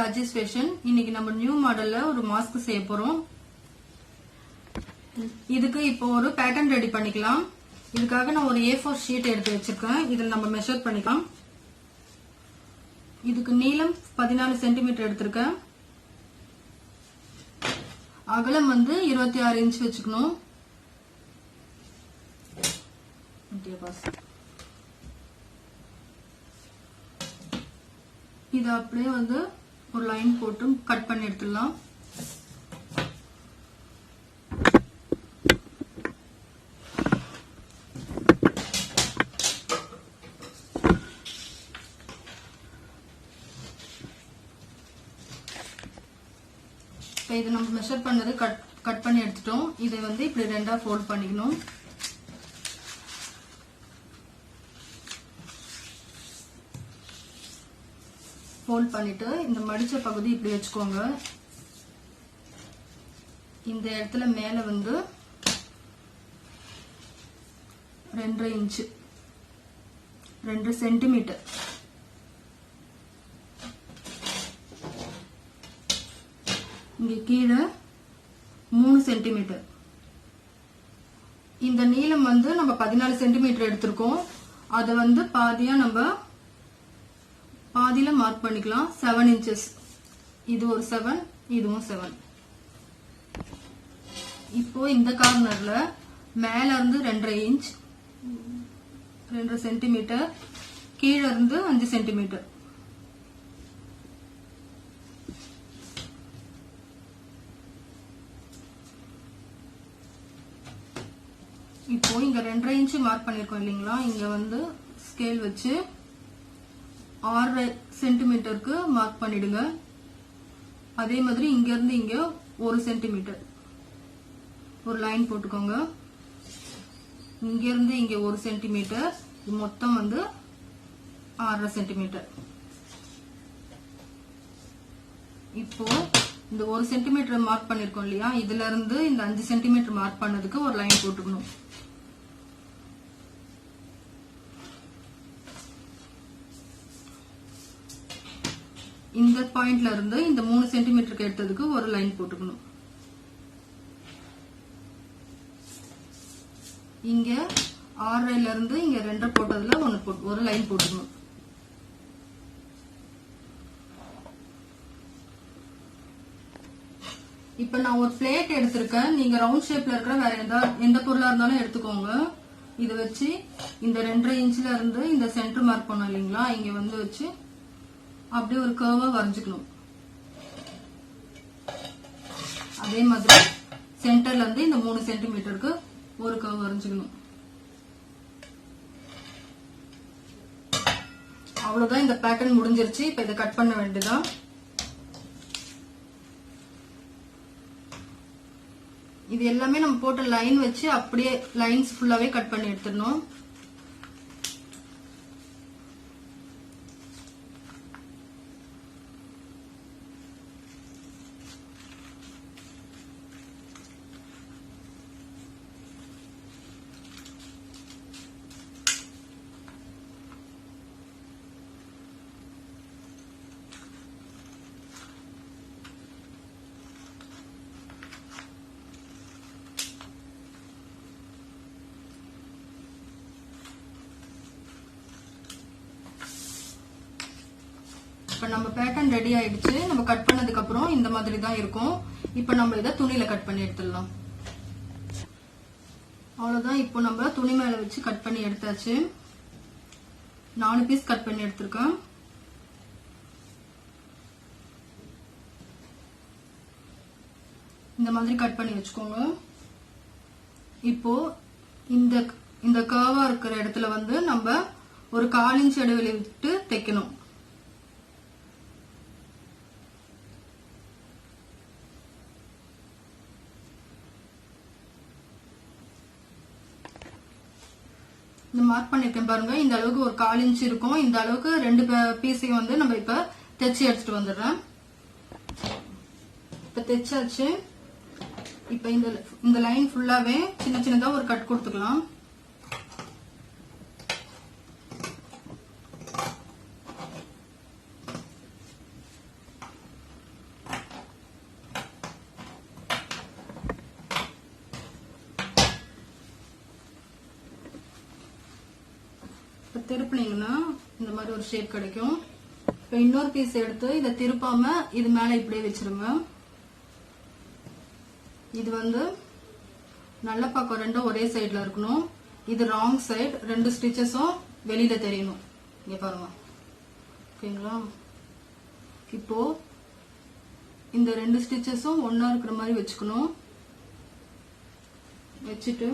Rajis fashion. இன்னைக்கு நம்ம new மாடல்ல ஒரு மாஸ்க் செய்ய போறோம். இதுக்கு இப்போ ஒரு பேட்டர்ன் ரெடி பண்ணிக்கலாம். இதுக்காக நான் ஒரு A4 ஷீட் எடுத்து வச்சிருக்கேன். இதில் நம்ம மெஷர் பண்ணிக்கலாம். இதுக்கு நீளம் 14 சென்டிமீட்டர் எடுத்திருக்கேன். அகலம் வந்து 26 இன்ச் வச்சுக்கணும். இத அப்படியே வந்து ஒரு லைன் போட்டு கட் பண்ணி எடுத்துடலாம். இதை நம்ம மெஷர் பண்ணது கட் பண்ணி எடுத்துட்டோம். இதை வந்து இப்படி ரெண்டா ஃபோல்ட் பண்ணிக்கணும். ஃபோல்ட் பண்ணிட்டு இந்த மடிச்ச பகுதி இப்படி வச்சுக்கோங்க. இந்த இடத்துல மேல வந்து 2 இன்ச் 2 சென்டிமீட்டர் இங்க கீழே 3 சென்டிமீட்டர். இந்த நீளம் வந்து நம்ம 14 சென்டிமீட்டர் எடுத்திருக்கோம். அதை வந்து பாதியா நம்ம பாதியில மார்க் பண்ணிக்கலாம். 7 இன்ச்சஸ். இது ஒரு 7, இதுவும் 7. இப்போ இந்த கார்னர்ல மேல இருந்து 2.5 இன்ச் 2 சென்டிமீட்டர், கீழே இருந்து 5 சென்டிமீட்டர். இப்போ இங்க 2.5 இன்ச் மார்க் பண்ணிருக்கோம் இல்லைங்களா? இங்க வந்து ஸ்கேல் வச்சு 6 சென்டிமீட்டருக்கு மார்க் பண்ணிடுங்க. அதே மாதிரி இங்க இருந்து இங்க 1 சென்டிமீட்டர் ஒரு லைன் போட்டுக்கோங்க. இங்க இருந்து இங்க 1 சென்டிமீட்டர், மொத்தம் வந்து 6 சென்டிமீட்டர். இப்போ இந்த 1 சென்டிமீட்டர் மார்க் பண்ணிருக்கோம் இல்லையா? இதுல இருந்து இந்த 5 சென்டிமீட்டர் மார்க் பண்ணதுக்கு ஒரு லைன் போட்டுக்கணும். இந்த பாயிண்ட்ல இருந்து இந்த 3 சென்டிமீட்டருக்கு எடுத்ததுக்கு ஒரு லைன் போட்டுக்கணும். இங்க 6ல இருந்து இங்க 2 போட்டதுல ஒரு லைன் போட்டுக்கணும். இப்ப நான் ஒரு பிளேட் எடுத்திருக்கேன். நீங்க ரவுண்ட் ஷேப்ல இருக்கிற வேற எந்த பொருளா இருந்தாலும் எடுத்துக்கோங்க. இதை வச்சு இந்த 2.5 இன்ச்ல இருந்து இந்த சென்டர் மார்க் பண்ணோம் இல்லைங்களா? இங்க வந்து வச்சு அப்படியே ஒரு கர்வா வரைஞ்சுக்கணும். அதே மாதிரி சென்டர்ல இருந்து இந்த 3 சென்டிமீட்டருக்கு ஒரு கர்வ் வரைஞ்சுக்கணும். அவ்வளவுதான், இந்த பேட்டர்ன் முடிஞ்சிருச்சு. இப்ப இதை கட் பண்ண வேண்டியதான். இது எல்லாமே நம்ம போட்ட லைன் வச்சு அப்படியே லைன்ஸ் ஃபுல்லாவே கட் பண்ணி எடுத்துடணும். இப்ப நம்ம பேட்டர்ன் ரெடி ஆயிடுச்சு. நம்ம கட் பண்ணதுக்கு அப்புறம் இந்த மாதிரி தான் இருக்கும். இப்ப நம்ம இதை துணியில கட் பண்ணி எடுத்துடலாம். அவ்வளவுதான். இப்போ நம்ம துணி மேல வச்சு கட் பண்ணி எடுத்தாச்சு. 4 பீஸ் கட் பண்ணி எடுத்திருக்கேன். இந்த மாதிரி கட் பண்ணி வச்சுக்கோங்க. இப்போ இந்த கர்வா இருக்கிற இடத்துல வந்து நம்ம ஒரு 1/4 இன்ச் இடைவெளி விட்டு தைக்கணும். இந்த மார்க் பண்ணிருக்கேன் பாருங்க. இந்த அளவுக்கு ஒரு 1/4 இன்ச் இருக்கும். இந்த அளவுக்கு 2 பீஸையும் வந்து நம்ம இப்ப தைச்சு எடுத்துட்டு வந்துடுறேன். இப்ப தைச்சாச்சு. இப்ப இந்த லைன் ஃபுல்லாவே சின்ன சின்னதா ஒரு கட் கொடுத்துக்கலாம். இப்போ திருப்பினீங்கன்னா இந்த மாதிரி ஒரு ஷேப் கிடைக்கும். இப்போ இன்னொரு பீஸ் எடுத்து இதை திருப்பாம இது மேல இப்படியே வச்சிருங்க. இது வந்து நல்ல பக்கம் ரெண்டும் ஒரே சைடுல இருக்கணும். இது ராங் சைடு, 2 ஸ்டிச்சஸும் வெளியில தெரியணும். இங்க பாருங்க. ஓகேங்களா? இப்போ இந்த 2 ஸ்டிச்சஸும் ஒன்னா இருக்கிற மாதிரி வச்சுக்கணும். வச்சுட்டு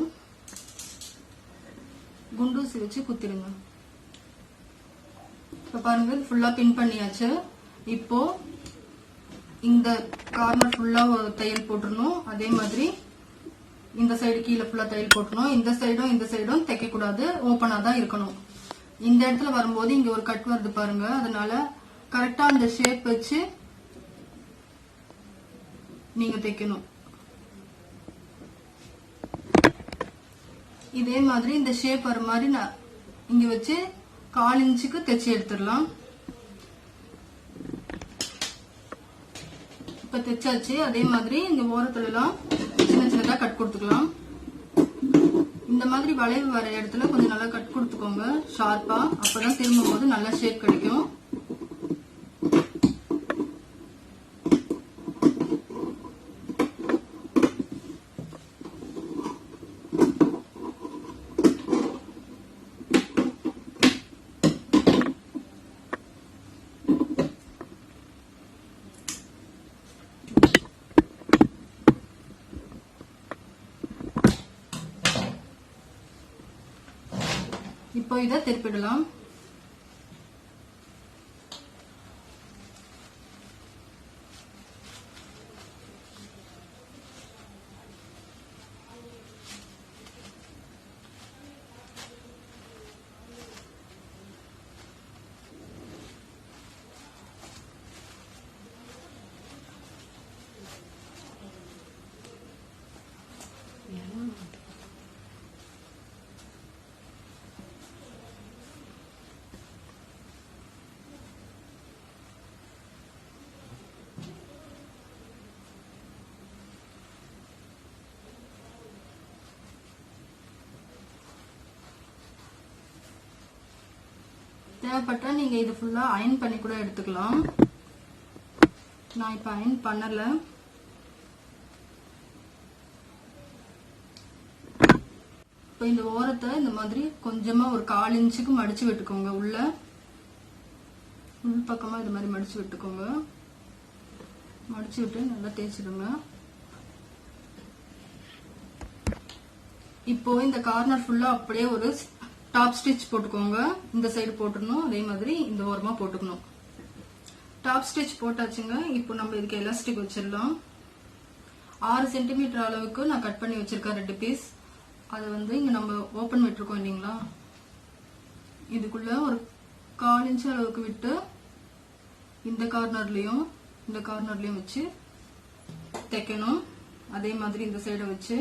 குண்டூசி வச்சு குத்திடுங்க. இப்ப பாருங்க ஃபுல்லா பின் பண்ணியாச்சு. இப்போ இந்த கார்னர் ஃபுல்லா தையல் போட்டுறணும். அதே மாதிரி இந்த சைடு கீழே ஃபுல்லா தையல் போட்டணும். இந்த சைடும் தைக்க கூடாது, ஓப்பனா தான் இருக்கணும். இந்த இடத்துல வரும்போது இங்க ஒரு கட் வருது பாருங்க. அதனால கரெக்டா அந்த ஷேப் வச்சு நீங்க தைக்கணும். இதே மாதிரி இந்த ஷேப் வர மாதிரி நான் இங்க வச்சு 1/4 இன்ச்சுக்கு தைச்சு எடுத்துடலாம். இப்ப தைச்சாச்சு. அதே மாதிரி இந்த ஓரத்துல எல்லாம் சின்ன சின்னதா கட் கொடுத்துக்கலாம். இந்த மாதிரி வளைவு வர இடத்துல கொஞ்சம் நல்லா கட் கொடுத்துக்கோங்க ஷார்ப்பா. அப்பதான் திரும்பும் போது நல்ல ஷேப் கிடைக்கும். இப்போ இதை திருப்பிடலாம். தேவைப்பட்டா நீங்க இது ஃபுல்லா அயன் பண்ணி கூட எடுத்துக்கலாம். நான் இப்ப அயன் பண்ணல. இப்ப இந்த ஓரத்தை இந்த மாதிரி கொஞ்சமா ஒரு 1/4 இன்ச்சுக்கு மடிச்சு விட்டுக்கோங்க. உள் பக்கமா இது மாதிரி மடிச்சு விட்டுக்கோங்க. மடிச்சு விட்டு நல்லா தேய்ச்சிடுங்க. இப்போ இந்த கார்னர் ஃபுல்லா அப்படியே ஒரு டாப் ஸ்டிச் போட்டுக்கோங்க. இந்த சைடு போட்டுடணும். அதே மாதிரி இந்த ஓரமா போட்டுக்கணும். டாப் ஸ்டிச் போட்டாச்சுங்க. இப்போ நம்ம இதுக்கு எலாஸ்டிக் வச்சிடலாம். 6 சென்டிமீட்டர் அளவுக்கு நான் கட் பண்ணி வச்சிருக்கேன் 2 பீஸ். அது வந்து இங்க நம்ம ஓபன் விட்டுருக்கோம் இல்லைங்களா, இதுக்குள்ள ஒரு 1/4 இன்ச் அளவுக்கு விட்டு இந்த கார்னர்லயும் வச்சு தைக்கணும். அதே மாதிரி இந்த சைட வச்சு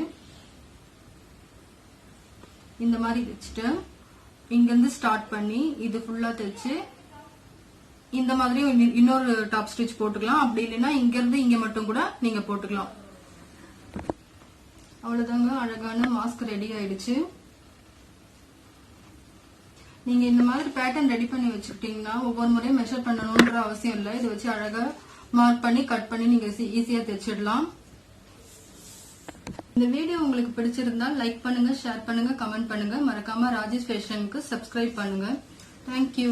இந்த மாதிரி வச்சுட்டு இங்க இருந்து ஸ்டார்ட் பண்ணி இது ஃபுல்லா தைச்சு இந்த மாதிரி இன்னொரு டாப் ஸ்டிச் போட்டுக்கலாம். அப்படி இல்லைன்னா இங்க இருந்து இங்க மட்டும் கூட நீங்க போட்டுக்கலாம். அவ்வளவுதாங்க, அழகான மாஸ்க் ரெடி ஆயிடுச்சு. நீங்க இந்த மாதிரி பேட்டர்ன் ரெடி பண்ணி வச்சுக்கிட்டீங்கன்னா ஒவ்வொரு முறையும் மெஷர் பண்ணணும்ன்ற அவசியம் இல்லை. இதை வச்சு அழகா மார்க் பண்ணி கட் பண்ணி நீங்க ஈஸியா தைச்சிடலாம். இந்த வீடியோ உங்களுக்கு பிடிச்சிருந்தா லைக் பண்ணுங்க, ஷேர் பண்ணுங்க, கமெண்ட் பண்ணுங்க. மறக்காம ராஜேஷ் ஃபேஷனுக்கு சப்ஸ்கிரைப் பண்ணுங்க. தேங்க்யூ.